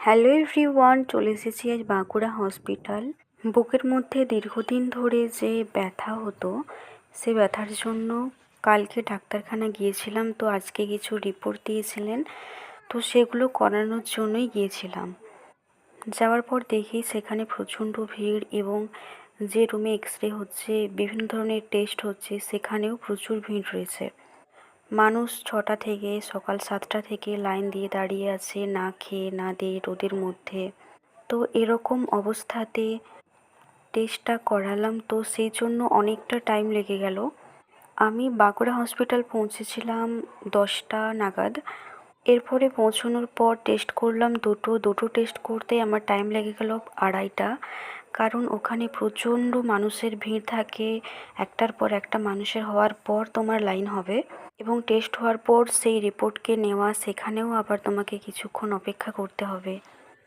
Hello everyone, চলে এসেছি আজ বাঁকুড়া হসপিটাল। বুকের মধ্যে দীর্ঘদিন ধরে যে ব্যথা হতো, সে ব্যথার জন্য কালকে ডাক্তারখানা গিয়েছিলাম। তো আজকে কিছু রিপোর্ট দিয়েছিলেন, তো সেগুলো করানোর জন্যই গিয়েছিলাম। যাওয়ার পর দেখি সেখানে প্রচণ্ড ভিড়, এবং যে রুমে এক্স-রে হচ্ছে, বিভিন্ন ধরনের টেস্ট হচ্ছে, সেখানেও প্রচুর ভিড় রয়েছে। মানুষ 6টা থেকে সকাল 7টা থেকে লাইন দিয়ে দাঁড়িয়ে আছে, না খেয়ে না দিয়ে রোদের মধ্যে। তো এরকম অবস্থাতে টেস্টটা করালাম, তো সেই জন্য অনেকটা টাইম লেগে গেল। আমি বাঁকুড়া হসপিটাল পৌঁছেছিলাম 10টা নাগাদ। এরপরে পৌঁছানোর পর টেস্ট করলাম দুটো টেস্ট করতে আমার টাইম লেগে গেল 2:30টা। কারণ ওখানে প্রচণ্ড মানুষের ভিড় থাকে, একটার পর একটা মানুষের হওয়ার পর তোমার লাইন হবে, এবং টেস্ট হওয়ার পর সেই রিপোর্টকে নেওয়া, সেখানেও আবার তোমাকে কিছুক্ষণ অপেক্ষা করতে হবে।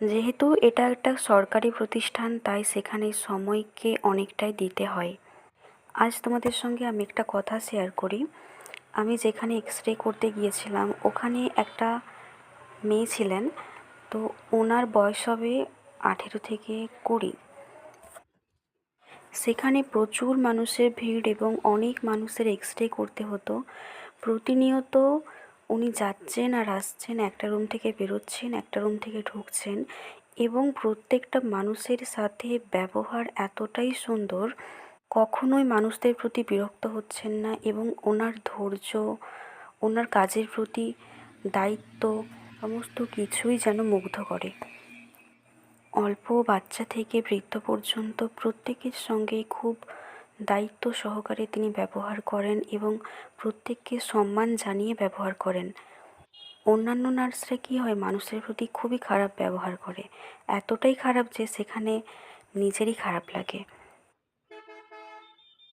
যেহেতু এটা একটা সরকারি প্রতিষ্ঠান, তাই সেখানে সময়কে অনেকটাই দিতে হয়। আজ তোমাদের সঙ্গে আমি একটা কথা শেয়ার করি। আমি যেখানে এক্স-রে করতে গিয়েছিলাম, ওখানে একটা মেয়ে ছিলেন। তো ওনার বয়স হবে 18 থেকে 20। সেখানে প্রচুর মানুষের ভিড় এবং অনেক মানুষের এক্স-রে করতে হতো। প্রতিনিয়ত উনি যাচ্ছেন আর আসছেন, একটা রুম থেকে বেরোচ্ছেন, একটা রুম থেকে ঢুকছেন, এবং প্রত্যেকটা মানুষের সাথে ব্যবহার এতটাই সুন্দর, কখনোই মানুষদের প্রতি বিরক্ত হচ্ছেন না, এবং ওনার ধৈর্য, ওনার কাজের প্রতি দায়িত্ব, সমস্ত কিছুই যেন মুগ্ধ করে। অল্প বাচ্চা থেকে বৃদ্ধ পর্যন্ত প্রত্যেকের সঙ্গেই খুব দায়িত্ব সহকারে তিনি ব্যবহার করেন, এবং প্রত্যেককে সম্মান জানিয়ে ব্যবহার করেন। অন্যান্য নার্সরা কী হয়, মানুষের প্রতি খুবই খারাপ ব্যবহার করে, এতটাই খারাপ যে সেখানে নিজেরই খারাপ লাগে।